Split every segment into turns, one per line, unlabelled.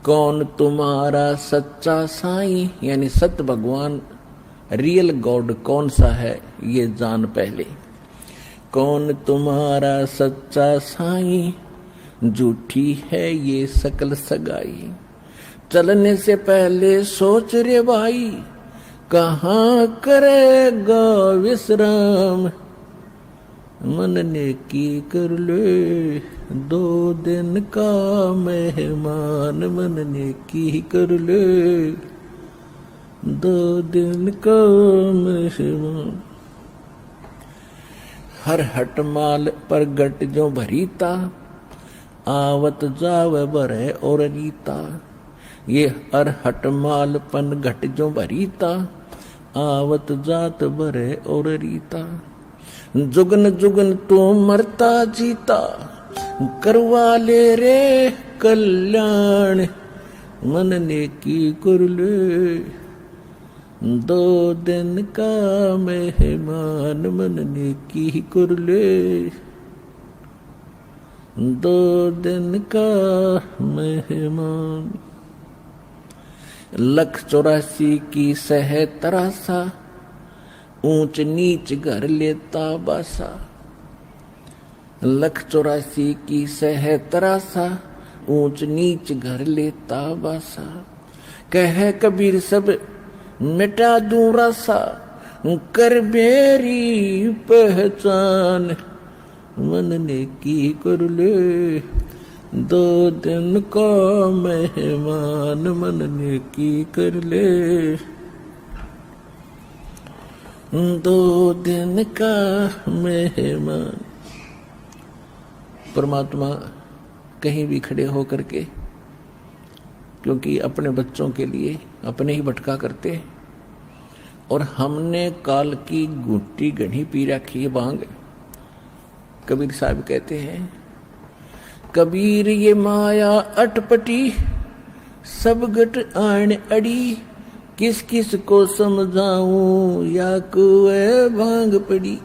कौन तुम्हारा सच्चा साईं, यानी सत्य भगवान रियल गॉड कौन सा है ये जान पहले। कौन तुम्हारा सच्चा साईं, झूठी है ये सकल सगाई। चलने से पहले सोच रे भाई, कहाँ करेगा विश्राम। मन ने की कर ले 2 दिन का मेहमान। मन ने की कर ले 2 दिन का मेहमान। हर हट माल पर गट जो भरीता, आवत जाव भरे और रीता। ये हर हट माल पन घट जो भरीता, आवत जात भरे और रीता। जुगन जुगन तू मरता जीता, करवा ले रे कल्याण। मन ने की कर ले 2 दिन का मेहमान। मन ने की कर ले 2 दिन का मेहमान। 184 की सह तरासा, ऊंच नीच घर लेता बासा। 184 की सह तरासा, ऊंच नीच घर लेता बासा। कह कबीर सब मिटा दूं रासा, कर मेरी पहचान। मन ने की कर ले 2 दिन का मेहमान। मन ने की कर ले 2 दिन का मेहमान। परमात्मा कहीं भी खड़े होकर के, क्योंकि अपने बच्चों के लिए अपने ही भटका करते, और हमने काल की घुट्टी घनी पी रखी है भांग। कबीर साहब कहते हैं, कबीर ये माया अटपटी, सब गट आन अड़ी। किस किस को समझाऊं या कुएं भांग पड़ी।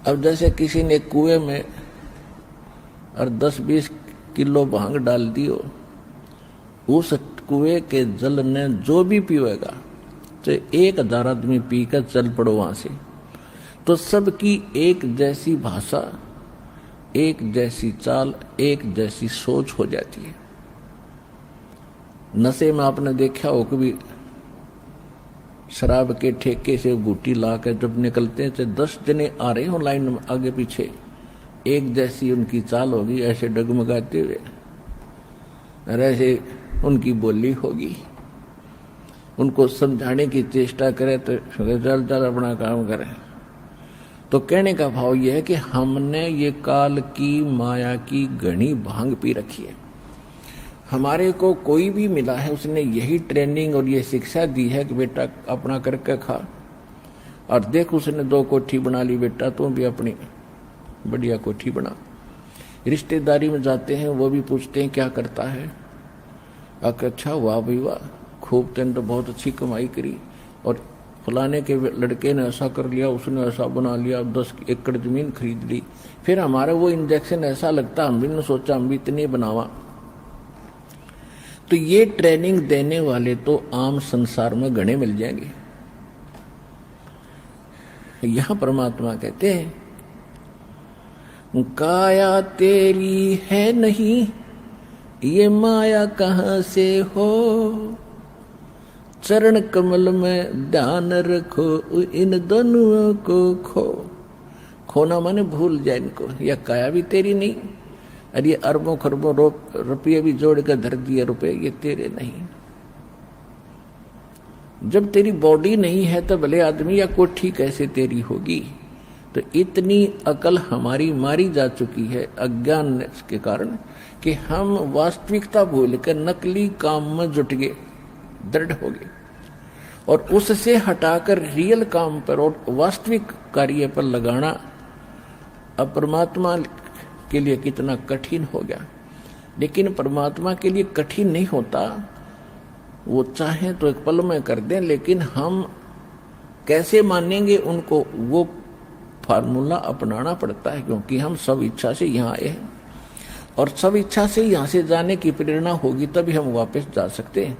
अब जैसे किसी ने कुएं में और 10-20 किलो भांग डाल दियो, उस कुएं के जल ने जो भी पीवेगा, तो 1000 आदमी पीकर चल पड़ो वहां से, तो सबकी एक जैसी भाषा, एक जैसी चाल, एक जैसी सोच हो जाती है। नशे में आपने देखा हो कभी, शराब के ठेके से बूटी ला कर जब निकलते हैं, तो 10 जने आ रहे हो लाइन में आगे पीछे, एक जैसी उनकी चाल होगी, ऐसे डगमगाते हुए, और ऐसे उनकी बोली होगी। उनको समझाने की चेष्टा करें तो चल चल अपना काम करें। तो कहने का भाव यह है कि हमने ये काल की माया की घनी भांग पी रखी है। हमारे को कोई भी मिला है, उसने यही ट्रेनिंग और ये शिक्षा दी है कि बेटा अपना करके खा, और देख उसने 2 कोठी बना ली, बेटा तुम भी अपनी बढ़िया कोठी बना। रिश्तेदारी में जाते हैं, वो भी पूछते हैं क्या करता है। अच्छा वाह भाई वाह, खूब तेन तो बहुत अच्छी कमाई करी, और फलाने के लड़के ने ऐसा कर लिया, उसने ऐसा बना लिया, 10 एकड़ जमीन खरीद ली। फिर हमारा वो इंजेक्शन ऐसा लगता, हम भी ने सोचा हम भी इतनी बनावा। तो ये ट्रेनिंग देने वाले तो आम संसार में घने मिल जाएंगे। यहां परमात्मा कहते हैं, काया तेरी है नहीं, ये माया कहां से हो। चरण कमल में ध्यान रखो, इन दोनों को खो। खोना माने भूल जाए इनको। यह काया भी तेरी नहीं, और ये अरबों खरबों रुपये भी जोड़ कर धर दिए रुपये, ये तेरे नहीं। जब तेरी बॉडी नहीं है तो भले आदमी या कोठी कैसे तेरी होगी। तो इतनी अकल हमारी मारी जा चुकी है अज्ञान के कारण, कि हम वास्तविकता भूल कर नकली काम में जुट गए, दृढ़ हो गए, और उससे हटाकर रियल काम पर और वास्तविक कार्य पर लगाना अब परमात्मा के लिए कितना कठिन हो गया। लेकिन परमात्मा के लिए कठिन नहीं होता, वो चाहे तो एक पल में कर दें, लेकिन हम कैसे मानेंगे उनको, वो फार्मूला अपनाना पड़ता है, क्योंकि हम सब इच्छा से यहाँ आए हैं। और सब इच्छा से यहाँ से जाने की प्रेरणा होगी तभी हम वापस जा सकते हैं,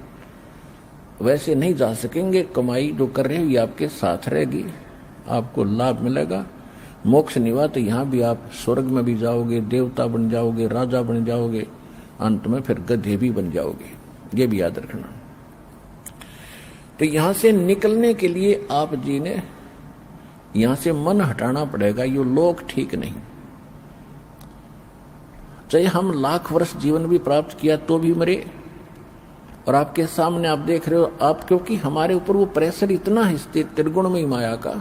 वैसे नहीं जा सकेंगे। कमाई जो कर रहे हो ये आपके साथ रहेगी, आपको लाभ मिलेगा। मोक्ष नहीं हुआ तो यहाँ भी आप स्वर्ग में भी जाओगे, देवता बन जाओगे, राजा बन जाओगे, अंत में फिर गधे भी बन जाओगे, ये भी याद रखना। तो यहां से निकलने के लिए आप जी ने यहां से मन हटाना पड़ेगा। ये लोग ठीक नहीं, चाहे हम लाख वर्ष जीवन भी प्राप्त किया तो भी मरे। और आपके सामने आप देख रहे हो, आप क्योंकि हमारे ऊपर वो प्रेशर इतना है त्रिगुणमयी माया का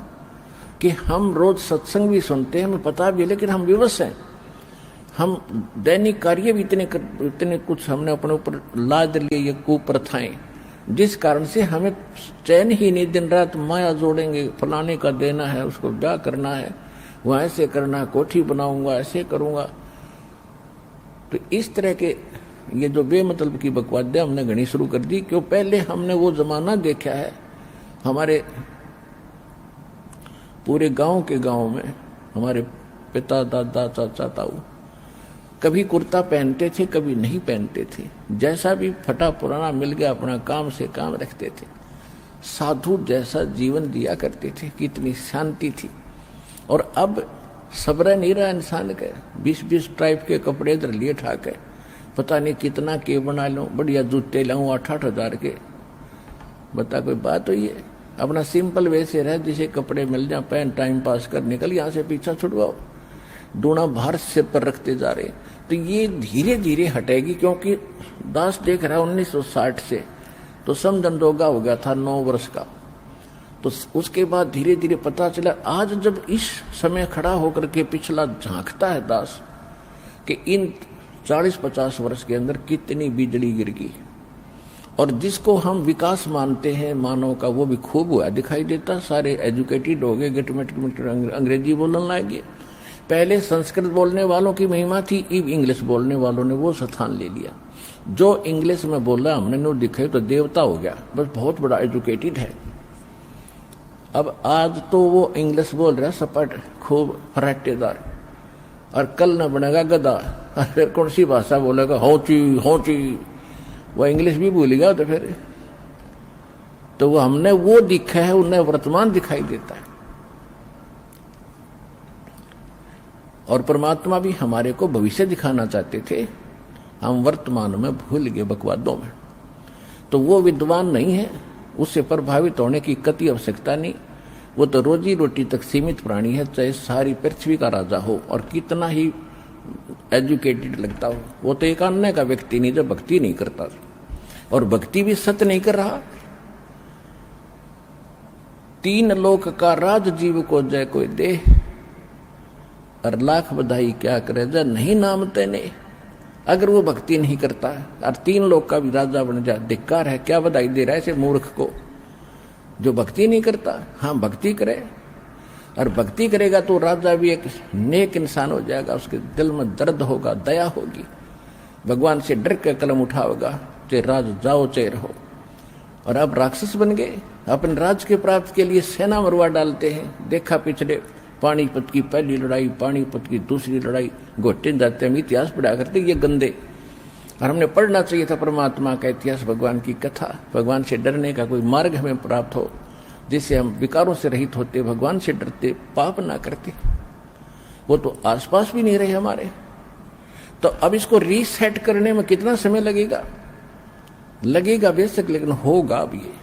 कि हम रोज सत्संग भी सुनते हैं, हमें पता भी है, लेकिन हम विवश हैं। हम दैनिक कार्य भी इतने कुछ हमने अपने ऊपर लाद लिए, ये कुप्रथाएं, जिस कारण से हमें चैन ही नहीं। दिन रात माया जोड़ेंगे, फलाने का देना है, उसको क्या करना है, वह ऐसे करना है, कोठी बनाऊंगा, ऐसे करूंगा। तो इस तरह के ये जो बेमतलब की बकवाद हमने घनी शुरू कर दी, क्यों पहले हमने वो जमाना देखा है। हमारे पूरे गांव के गांव में हमारे पिता, दादा, चाचा, ताऊ कभी कुर्ता पहनते थे, कभी नहीं पहनते थे, जैसा भी फटा पुराना मिल गया अपना काम से काम रखते थे। साधु जैसा जीवन दिया करते थे, कितनी शांति थी। और अब सब्र नहीं रहा इंसान के, 20-20 टाइप के कपड़े इधर लिए ठाके, पता नहीं कितना के बना लूं, बढ़िया जूते लाऊं 8-8 हजार के। बता कोई बात हुई है? अपना सिंपल वैसे रहे, जिसे कपड़े मिल जाए पहन, टाइम पास कर, निकल यहाँ से पीछा छुड़वाओ। दूना भार सिर पर रखते जा रहे। तो ये धीरे धीरे हटेगी, क्योंकि दास देख रहा है 1960 से तो समझन दोगा हो गया था 9 वर्ष का। तो उसके बाद धीरे धीरे पता चला, आज जब इस समय खड़ा होकर के पिछला झांकता है दास कि इन 40-50 वर्ष के अंदर कितनी बिजली गिर गई। और जिसको हम विकास मानते हैं मानव का, वो भी खूब हुआ दिखाई देता। सारे एजुकेटेड हो गए, गिटमिट अंग्रेजी बोलने लगे। पहले संस्कृत बोलने वालों की महिमा थी, अब इंग्लिश बोलने वालों ने वो स्थान ले लिया। जो इंग्लिश में बोला हमने नो दिखाई तो देवता हो गया, बस बहुत बड़ा एजुकेटेड है। अब आज तो वो इंग्लिश बोल रहा सपाट खूब फराटेदार, और कल न बनेगा गधा, फिर कौन सी भाषा बोलेगा, होची, वह इंग्लिश भी भूलेगा। तो वो हमने वो दिखा है, उन्हें वर्तमान दिखाई देता है। और परमात्मा भी हमारे को भविष्य दिखाना चाहते थे, हम वर्तमान में भूल गए बकवादों में। तो वो विद्वान नहीं है, उससे प्रभावित होने की कति आवश्यकता नहीं। वो तो रोजी रोटी तक सीमित प्राणी है, चाहे सारी पृथ्वी का राजा हो और कितना ही एजुकेटेड लगता हो। वो तो एक अन्य का व्यक्ति नहीं जो भक्ति नहीं करता, और भक्ति भी सत्य नहीं कर रहा। 3 लोक का राज जीव को जय कोई दे, और लाख बधाई क्या करे जय नहीं नाम तेने। अगर वो भक्ति नहीं करता और 3 लोक का भी राजा बन जाए, धिक्कार है। क्या बधाई दे रहा है ऐसे मूर्ख को जो भक्ति नहीं करता। हाँ, भक्ति करे, और भक्ति करेगा तो राजा भी एक नेक इंसान हो जाएगा। उसके दिल में दर्द होगा, दया होगी, भगवान से डर के कलम उठाओगा, चाहे राज जाओ चाहे रहो। और अब राक्षस बन गए, अपने राज के प्राप्त के लिए सेना मरवा डालते हैं। देखा पिछले पानीपत की पहली लड़ाई, पानीपत की दूसरी लड़ाई, घोटे जाते हम इतिहास पढ़ा करते ये गंदे। और हमने पढ़ना चाहिए था परमात्मा का इतिहास, भगवान की कथा। भगवान से डरने का कोई मार्ग हमें प्राप्त हो, जिससे हम विकारों से रहित होते, भगवान से डरते, पाप ना करते। वो तो आसपास भी नहीं रहे हमारे। तो अब इसको रीसेट करने में कितना समय लगेगा बेशक, लेकिन होगा अब। ये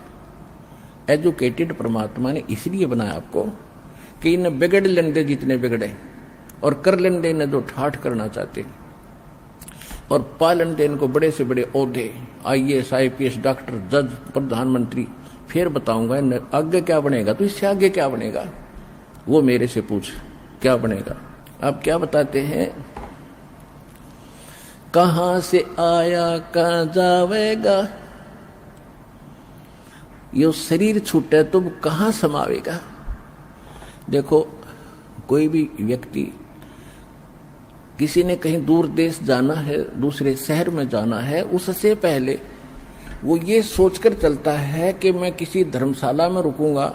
एजुकेटेड परमात्मा ने इसलिए बनाया आपको कि इन्हें बिगड़ लेंदे जितने बिगड़े, और कर लेंदे इन्हें जो ठाठ करना चाहते, और पा लेंदे इनको बड़े से बड़े ओहदे, IAS, IPS, डॉक्टर, जज, प्रधानमंत्री। फिर बताऊंगा आगे क्या बनेगा, तो इससे आगे क्या बनेगा वो मेरे से पूछ, क्या बनेगा। आप क्या बताते हैं, कहां से आया कहां जावेगा, ये शरीर छूटे तो कहां समावेगा। देखो, कोई भी व्यक्ति, किसी ने कहीं दूर देश जाना है, दूसरे शहर में जाना है, उससे पहले वो ये सोचकर चलता है कि मैं किसी धर्मशाला में रुकूंगा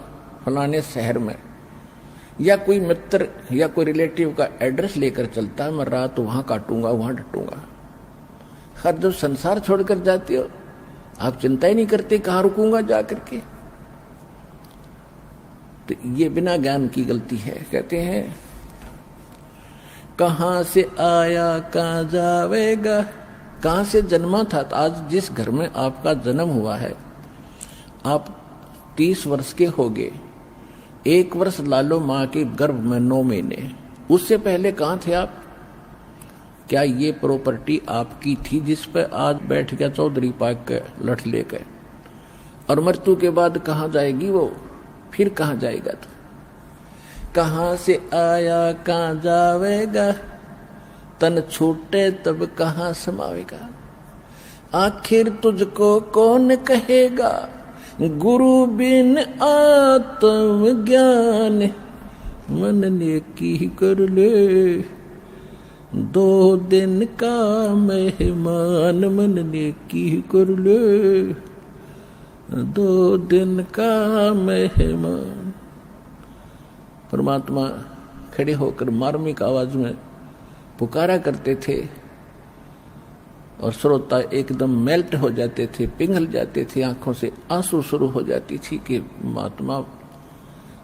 फलाने शहर में, या कोई मित्र या कोई रिलेटिव का एड्रेस लेकर चलता है, मैं रात वहां काटूंगा, वहां डटूंगा। हर जब संसार छोड़कर जाते हो आप चिंता ही नहीं करते कहां रुकूंगा जा करके। तो ये बिना ज्ञान की गलती है। कहते हैं कहां से आया कहां जावेगा, कहां से जन्मा था। तो आज जिस घर में आपका जन्म हुआ है, आप 30 वर्ष के हो गए, 1 वर्ष लालो माँ के गर्भ में 9 महीने, उससे पहले कहां थे आप? क्या ये प्रॉपर्टी आपकी थी जिस पर आज बैठ गया चौधरी पाक के लठ लेकर? और मृत्यु के बाद कहां जाएगी वो? फिर कहां जाएगा? तो कहां से आया कहां जावेगा, तन छूटे तब कहां समावेगा। आखिर तुझको कौन कहेगा, गुरु बिन आत्म ज्ञान। मन ने की कर ले 2 दिन का मेहमान, मन ने की कर ले 2 दिन का मेहमान। परमात्मा खड़े होकर मार्मिक आवाज में पुकारा करते थे और श्रोता एकदम मेल्ट हो जाते थे, पिघल जाते थे, आंखों से आंसू शुरू हो जाती थी कि महात्मा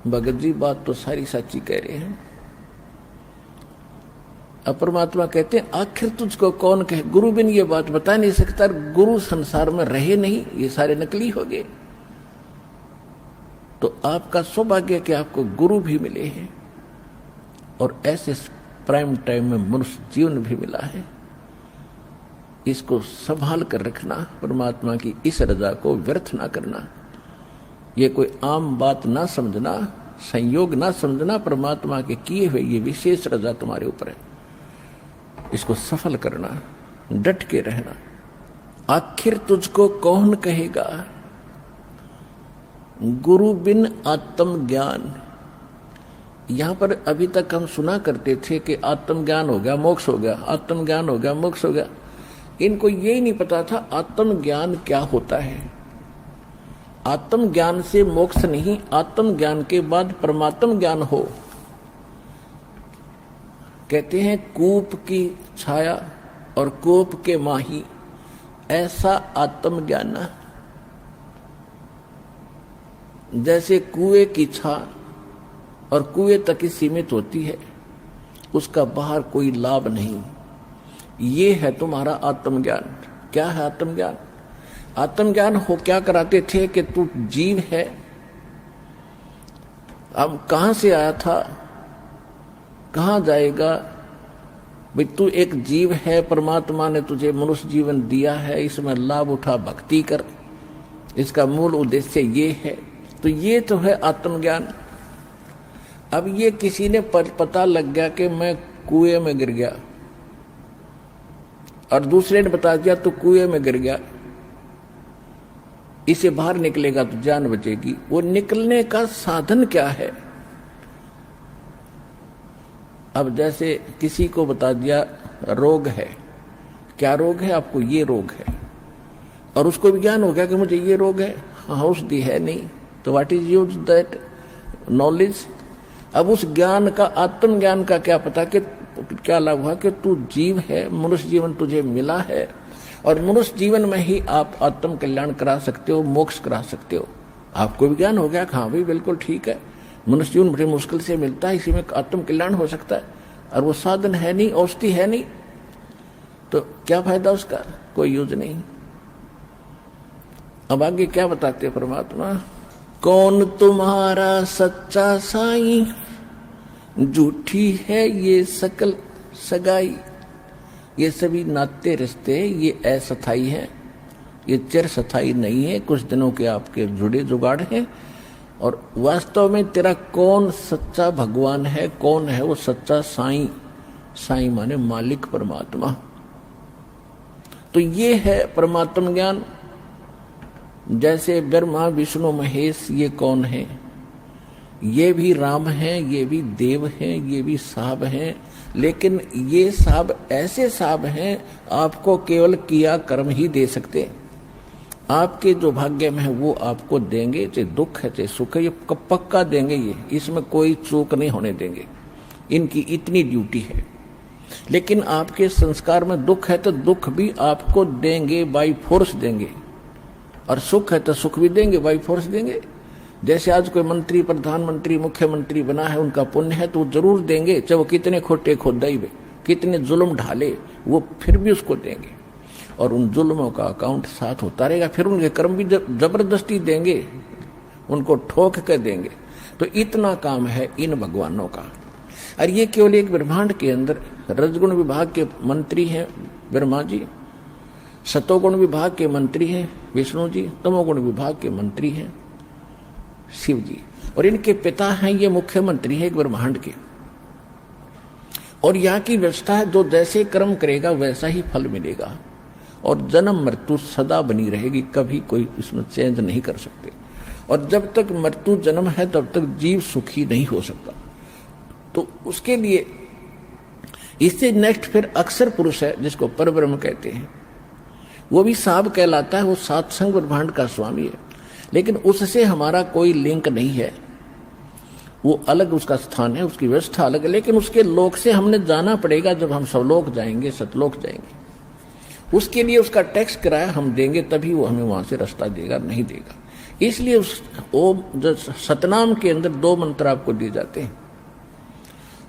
भगत जी बात तो सारी सच्ची कह रहे हैं। अब परमात्मा कहते हैं आखिर तुझको कौन कहे, गुरु बिन ये बात बता नहीं सकता। गुरु संसार में रहे नहीं, ये सारे नकली हो गए। तो आपका सौभाग्य कि आपको गुरु भी मिले हैं और ऐसे प्राइम टाइम में मनुष्य जीवन भी मिला है। इसको संभाल कर रखना, परमात्मा की इस रजा को व्यर्थ ना करना। ये कोई आम बात ना समझना, संयोग ना समझना। परमात्मा के किए हुए ये विशेष रजा तुम्हारे ऊपर है, इसको सफल करना, डट के रहना। आखिर तुझको कौन कहेगा, गुरु बिन आत्म ज्ञान। यहां पर अभी तक हम सुना करते थे कि आत्म ज्ञान हो गया मोक्ष हो गया, आत्म ज्ञान हो गया मोक्ष हो गया। इनको यही नहीं पता था आत्म ज्ञान क्या होता है। आत्म ज्ञान से मोक्ष नहीं, आत्म ज्ञान के बाद परमात्म ज्ञान हो। कहते हैं कूप की छाया और कोप के माही, ऐसा आत्म ज्ञान। जैसे कुएं की छा और कुएं तक ही सीमित होती है, उसका बाहर कोई लाभ नहीं। ये है तुम्हारा आत्मज्ञान। क्या है आत्मज्ञान? आत्मज्ञान हो क्या कराते थे कि तू जीव है, अब कहां से आया था, कहां जाएगा। भाई तू एक जीव है, परमात्मा ने तुझे मनुष्य जीवन दिया है, इसमें लाभ उठा, भक्ति कर, इसका मूल उद्देश्य ये है। तो ये तो है आत्मज्ञान। अब ये किसी ने पता लग गया कि मैं कुएं में गिर गया और दूसरे ने बता दिया तो कुएं में गिर गया, इसे बाहर निकलेगा तो जान बचेगी। वो निकलने का साधन क्या है? अब जैसे किसी को बता दिया रोग है, क्या रोग है आपको? ये रोग है, और उसको भी ज्ञान हो गया कि मुझे ये रोग है। हाँ, औषधि है नहीं, तो what is use that knowledge? अब उस ज्ञान का, आत्मज्ञान का क्या पता कि क्या लाभ हुआ कि तू जीव है, मनुष्य जीवन तुझे मिला है और मनुष्य जीवन में ही आप आत्म कल्याण करा सकते हो, मोक्ष करा सकते हो। आपको भी ज्ञान हो गया, हाँ भाई बिल्कुल ठीक है, मनुष्य जीवन बड़ी मुश्किल से मिलता है, इसी में आत्म कल्याण हो सकता है, और वो साधन है नहीं, औषधि है नहीं, तो क्या फायदा उसका? कोई यूज नहीं। अब आगे क्या बताते परमात्मा? कौन तुम्हारा सच्चा साईं, झूठी है ये सकल सगाई। ये सभी नाते रिश्ते ये अस्थायी हैं, ये चिर स्थायी नहीं है, कुछ दिनों के आपके जुड़े जुगाड़ हैं। और वास्तव में तेरा कौन सच्चा भगवान है, कौन है वो सच्चा साईं? साईं माने मालिक, परमात्मा। तो ये है परमात्म ज्ञान। जैसे ब्रह्मा विष्णु महेश ये कौन है? ये भी राम हैं, ये भी देव हैं, ये भी साहब हैं, लेकिन ये साहब ऐसे साहब हैं आपको केवल किया कर्म ही दे सकते। आपके जो भाग्य में है वो आपको देंगे, चाहे दुख है चाहे सुख है, ये पक्का देंगे, ये इसमें कोई चूक नहीं होने देंगे, इनकी इतनी ड्यूटी है। लेकिन आपके संस्कार में दुख है तो दुख भी आपको देंगे, बाई फोर्स देंगे, और सुख है तो सुख भी देंगे, बाई फोर्स देंगे। जैसे आज कोई मंत्री, प्रधानमंत्री, मुख्यमंत्री बना है, उनका पुण्य है तो वो जरूर देंगे, चाहे वो कितने खोटे खोदाई में कितने जुल्म ढाले, वो फिर भी उसको देंगे, और उन जुल्मों का अकाउंट साथ होता रहेगा। फिर उनके कर्म भी जबरदस्ती देंगे, उनको ठोक कर देंगे। तो इतना काम है इन भगवानों का। और ये केवल एक ब्रह्मांड के अंदर रजगुण विभाग के मंत्री हैं ब्रह्मा जी, सतोगुण विभाग के मंत्री हैं विष्णु जी, तमोगुण विभाग के मंत्री हैं शिव जी, और इनके पिता हैं ये मुख्यमंत्री हैं एक ब्रह्मांड के। और यहाँ की व्यवस्था है, जो जैसे कर्म करेगा वैसा ही फल मिलेगा, और जन्म मृत्यु सदा बनी रहेगी, कभी कोई इसमें चेंज नहीं कर सकते। और जब तक मृत्यु जन्म है तब तक जीव सुखी नहीं हो सकता। तो उसके लिए इससे नेक्स्ट फिर अक्षर पुरुष है, जिसको परब्रह्म कहते हैं, वो भी साब कहलाता है, वो सातसंग ब्रह्मांड का स्वामी है, लेकिन उससे हमारा कोई लिंक नहीं है, वो अलग उसका स्थान है, उसकी व्यवस्था अलग है। लेकिन उसके लोक से हमने जाना पड़ेगा, जब हम सवलोक जाएंगे, सतलोक जाएंगे, उसके लिए उसका टैक्स किराया हम देंगे, तभी वो हमें वहां से रास्ता देगा, नहीं देगा। इसलिए उस ओम जो सतनाम के अंदर दो मंत्र आपको दिए जाते हैं।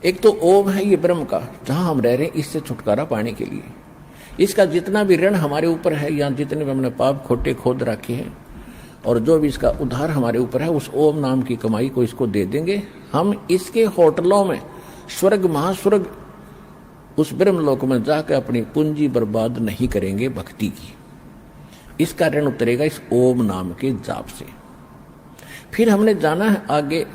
एक तो ओम है ये ब्रह्म का, जहां हम रह रहे हैं, इससे छुटकारा पाने के लिए। इसका जितना भी ऋण हमारे ऊपर है, या जितने भी हमने पाप खोटे खोद रखे हैं, और जो भी इसका उधार हमारे ऊपर है, उस ओम नाम की कमाई को इसको दे देंगे। हम इसके होटलों में स्वर्ग महास्वर्ग उस ब्रह्मलोक में जाकर अपनी पूंजी बर्बाद नहीं करेंगे भक्ति की। इसका ऋण उतरेगा इस ओम नाम के जाप से। फिर हमने जाना है आगे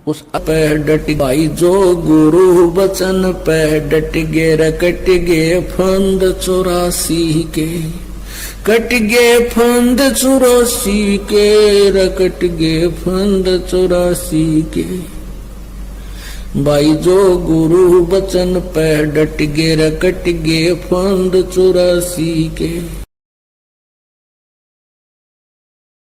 उस पे डट भाई जो गुरु बचन पे डट गे रकट गे फंद 84 के, कट गे फंद 84 के, रकट गे फंद 84 के। भाई जो गुरु बचन पे डट गे रकट गे फंद 84 के।